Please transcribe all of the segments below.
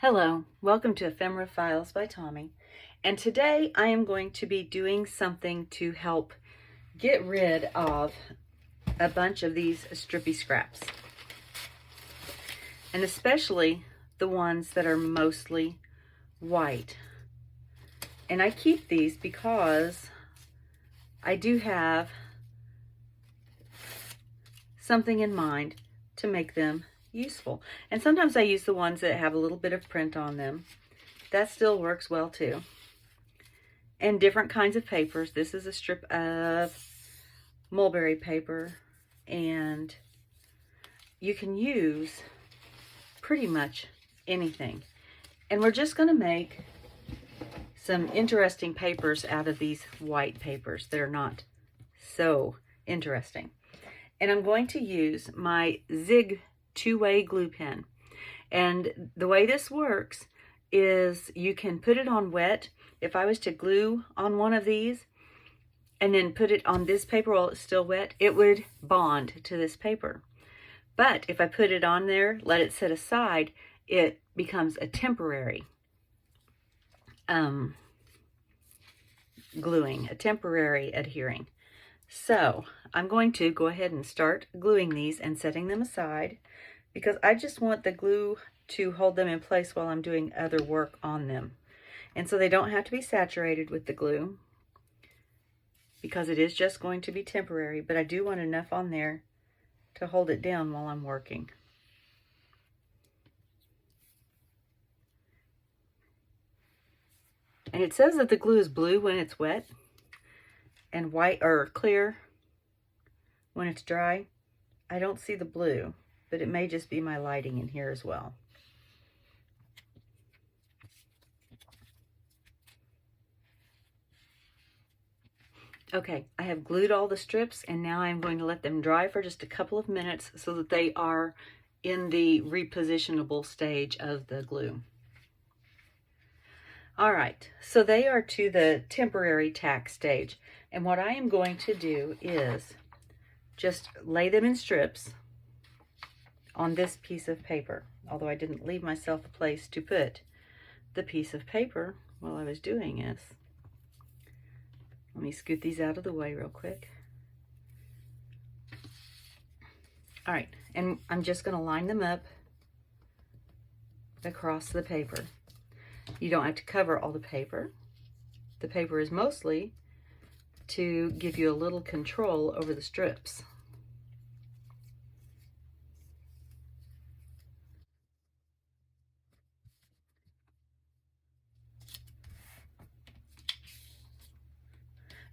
Hello, welcome to Ephemera Files by Tommy, and today I am going to be doing something to help get rid of a bunch of these strippy scraps, and especially the ones that are mostly white. And I keep these because I do have something in mind to make them useful. And sometimes I use the ones that have a little bit of print on them. That still works well too. And different kinds of papers. This is a strip of mulberry paper, and you can use pretty much anything. And we're just going to make some interesting papers out of these white papers that are not so interesting. And I'm going to use my Zig two-way glue pen. And the way this works is you can put it on wet. If I was to glue on one of these and then put it on this paper while it's still wet, it would bond to this paper. But if I put it on there, let it sit aside, it becomes a temporary gluing, a temporary adhering. So I'm going to go ahead and start gluing these and setting them aside, because I just want the glue to hold them in place while I'm doing other work on them. And so they don't have to be saturated with the glue, because it is just going to be temporary, but I do want enough on there to hold it down while I'm working. And it says that the glue is blue when it's wet and white or clear when it's dry. I don't see the blue, but it may just be my lighting in here as well. Okay, I have glued all the strips, and now I'm going to let them dry for just a couple of minutes so that they are in the repositionable stage of the glue. All right, so they are to the temporary tack stage. And what I am going to do is just lay them in strips on this piece of paper, although I didn't leave myself a place to put the piece of paper while I was doing this. Let me scoot these out of the way real quick. All right, and I'm just going to line them up across the paper. You don't have to cover all the paper. The paper is mostly to give you a little control over the strips.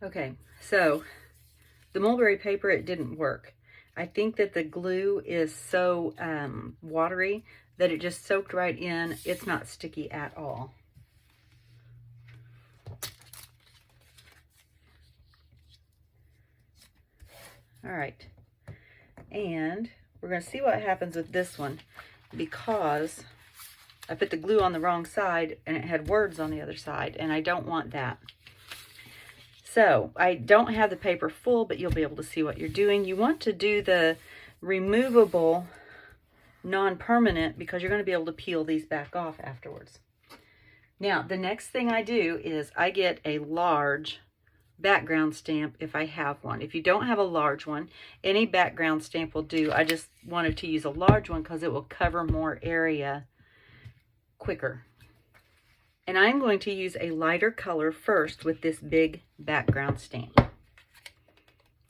Okay, so the mulberry paper, it didn't work. I think that the glue is so watery that it just soaked right in. It's not sticky at all. All right, and we're going to see what happens with this one, because I put the glue on the wrong side and it had words on the other side, and I don't want that. So I don't have the paper full, but you'll be able to see what you're doing. You want to do the removable non-permanent, because you're going to be able to peel these back off afterwards. Now, the next thing I do is I get a large background stamp if I have one. If you don't have a large one, any background stamp will do. I just wanted to use a large one because it will cover more area quicker. And I'm going to use a lighter color first with this big background stamp.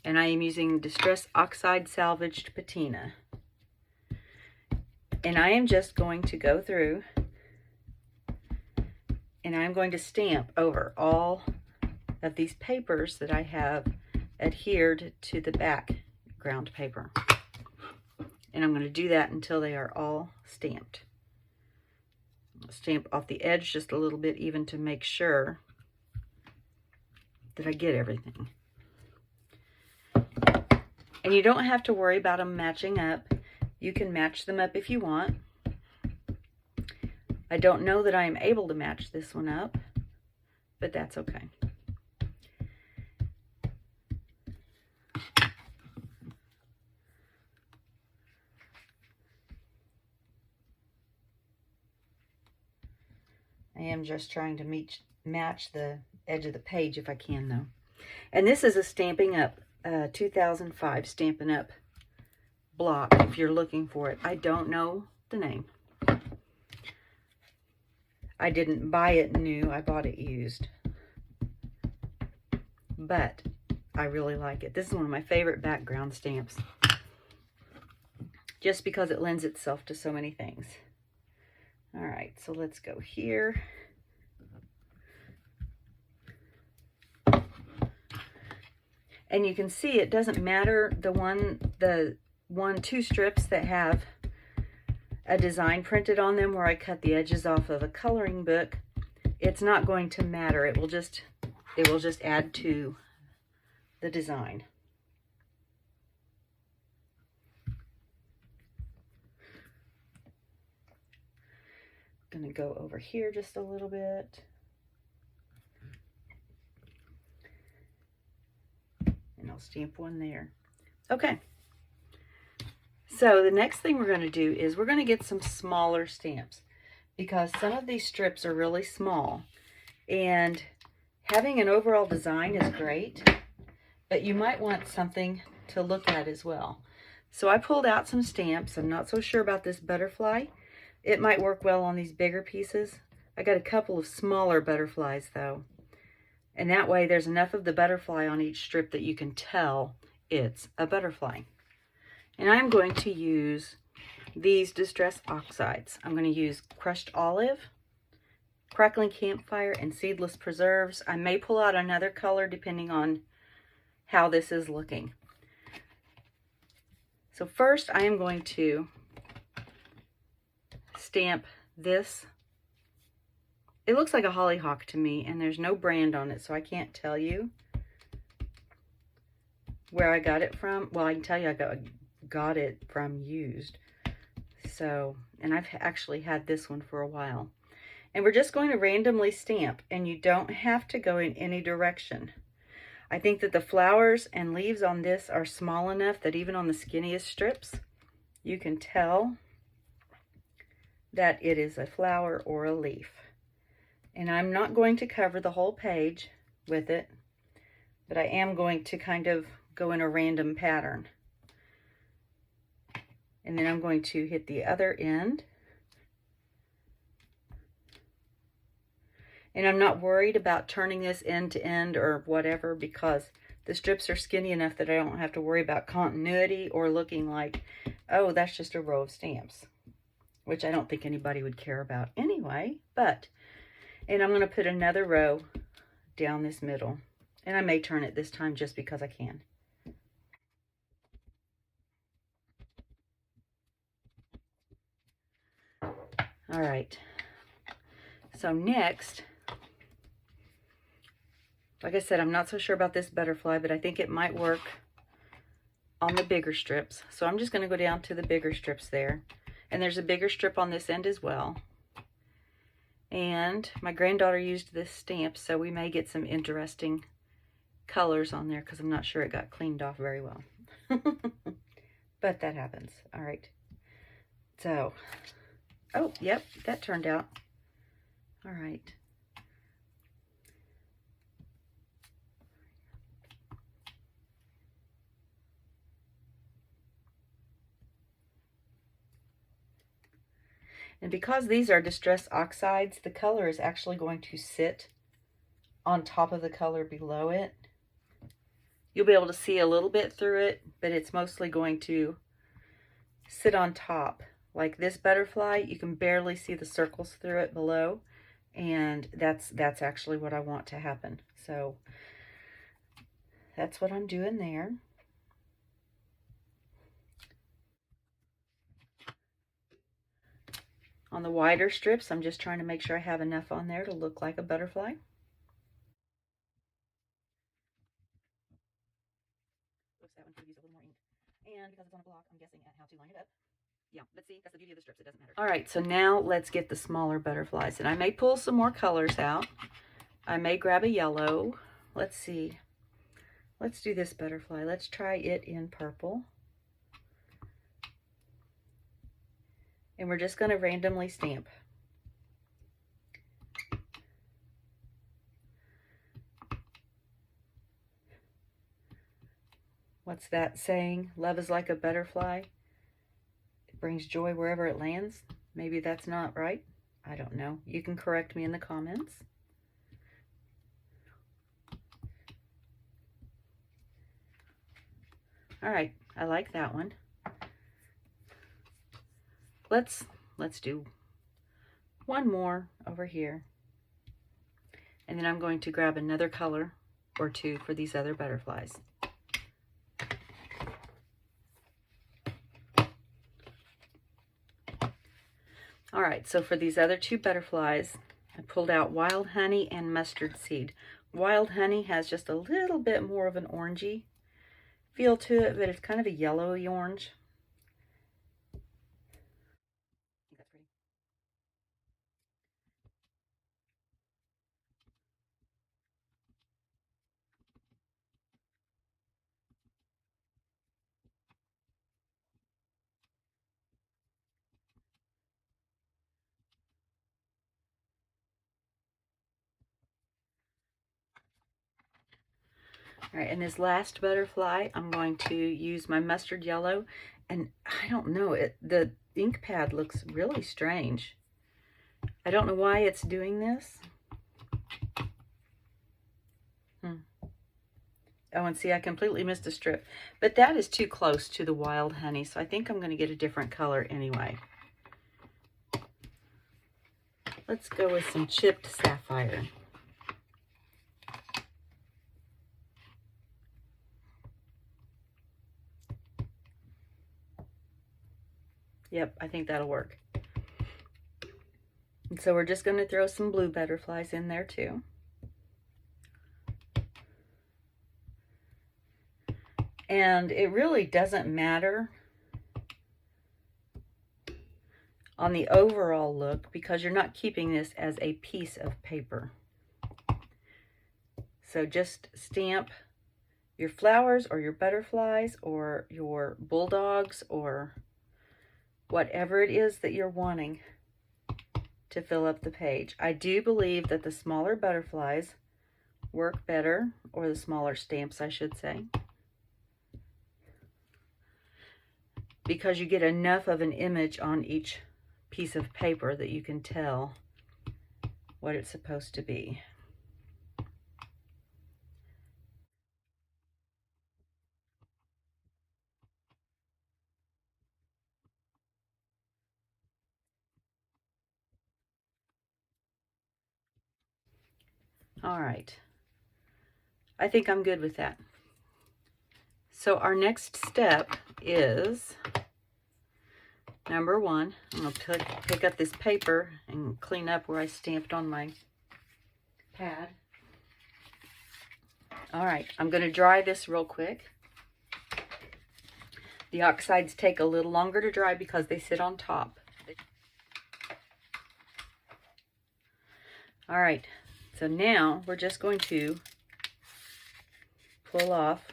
And I am using Distress Oxide Salvaged Patina. And I am just going to go through and I'm going to stamp over all of these papers that I have adhered to the background paper. And I'm going to do that until they are all stamped. Stamp off the edge just a little bit, even to make sure that I get everything. And you don't have to worry about them matching up. You can match them up if you want. I don't know that I am able to match this one up, but that's okay. I am just trying to match the edge of the page if I can, though. And this is a Stampin' Up! 2005 Stampin' Up! Block, if you're looking for it. I don't know the name. I didn't buy it new, I bought it used. But I really like it. This is one of my favorite background stamps, just because it lends itself to so many things. All right, so let's go here. And you can see it doesn't matter the two strips that have a design printed on them where I cut the edges off of a coloring book. It's not going to matter. It will just add to the design. I'm going to go over here just a little bit. And I'll stamp one there. Okay. So the next thing we're going to do is we're going to get some smaller stamps, because some of these strips are really small, and having an overall design is great, but you might want something to look at as well. So I pulled out some stamps. I'm not so sure about this butterfly. It might work well on these bigger pieces. I got a couple of smaller butterflies though, and that way there's enough of the butterfly on each strip that you can tell it's a butterfly. And I'm going to use these Distress Oxides. I'm going to use Crushed Olive, Crackling Campfire, and Seedless Preserves. I may pull out another color depending on how this is looking. So first I am going to stamp this. It looks like a hollyhock to me, and there's no brand on it, so I can't tell you where I got it from. Well, I can tell you I got it from used. So, and I've actually had this one for a while. And we're just going to randomly stamp, and you don't have to go in any direction. I think that the flowers and leaves on this are small enough that even on the skinniest strips, you can tell that it is a flower or a leaf. And I'm not going to cover the whole page with it, but I am going to kind of go in a random pattern. And then I'm going to hit the other end. And I'm not worried about turning this end to end or whatever, because the strips are skinny enough that I don't have to worry about continuity or looking like, oh, that's just a row of stamps, which I don't think anybody would care about anyway. But, and I'm going to put another row down this middle, and I may turn it this time just because I can. All right, so next, like I said, I'm not so sure about this butterfly, but I think it might work on the bigger strips. So I'm just going to go down to the bigger strips there. And there's a bigger strip on this end as well. And my granddaughter used this stamp, so we may get some interesting colors on there, because I'm not sure it got cleaned off very well. But that happens. All right. So, oh, yep, that turned out. All right. And because these are Distress Oxides, the color is actually going to sit on top of the color below it. You'll be able to see a little bit through it, but it's mostly going to sit on top. Like this butterfly, you can barely see the circles through it below, and that's actually what I want to happen. So that's what I'm doing there. On the wider strips, I'm just trying to make sure I have enough on there to look like a butterfly. Oops, that one could use a little more ink. And because it's on a block, I'm guessing at how to line it up. Yeah, but see, that's the beauty of the strips, it doesn't matter. All right, so now let's get the smaller butterflies. And I may pull some more colors out. I may grab a yellow. Let's see. Let's do this butterfly. Let's try it in purple. And we're just going to randomly stamp. what's that saying? Love is like a butterfly. It brings joy wherever it lands. Maybe that's not right. I don't know. You can correct me in the comments. All right, I like that one. Let's do one more over here. And then I'm going to grab another color or two for these other butterflies. All right, so for these other two butterflies, I pulled out Wild Honey and Mustard Seed. Wild Honey has just a little bit more of an orangey feel to it, but it's kind of a yellowy orange. That's pretty. All right, and this last butterfly, I'm going to use my mustard yellow, and I don't know, the ink pad looks really strange. I don't know why it's doing this. Oh, and see, I completely missed a strip, but that is too close to the Wild Honey, so I think I'm going to get a different color anyway. Let's go with some chipped sapphire. Yep, I think that'll work. And so we're just going to throw some blue butterflies in there too. And it really doesn't matter on the overall look because you're not keeping this as a piece of paper. So just stamp your flowers or your butterflies or your bulldogs or whatever it is that you're wanting to fill up the page. I do believe that the smaller butterflies work better, or the smaller stamps, I should say, because you get enough of an image on each piece of paper that you can tell what it's supposed to be. All right, I think I'm good with that. So our next step is number one. I'm going to pick up this paper and clean up where I stamped on my pad. All right, I'm going to dry this real quick. The oxides take a little longer to dry because they sit on top. All right, so now we're just going to pull off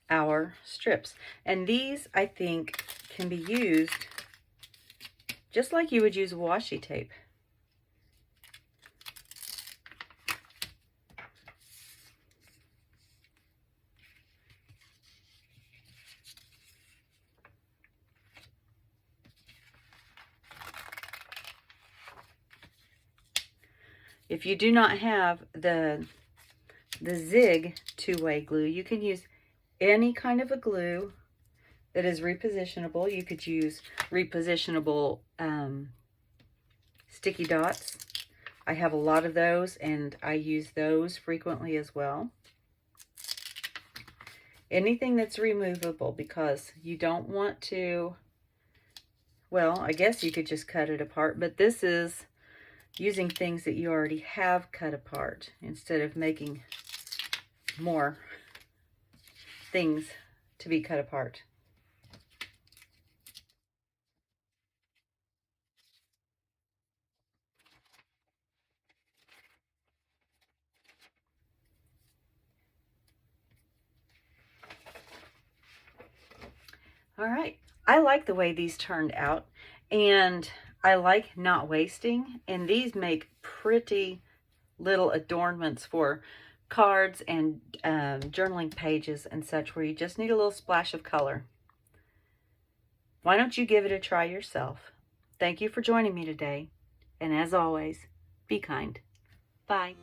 our strips. And these, I think, can be used just like you would use washi tape. If you do not have the Zig two-way glue, you can use any kind of a glue that is repositionable. You could use repositionable sticky dots. I have a lot of those, and I use those frequently as well. Anything that's removable, because you don't want to, well, I guess you could just cut it apart, but this is using things that you already have cut apart instead of making more things to be cut apart. All right, I like the way these turned out, and I like not wasting, and these make pretty little adornments for cards and journaling pages and such where you just need a little splash of color. Why don't you give it a try yourself? Thank you for joining me today. And as always, be kind. Bye.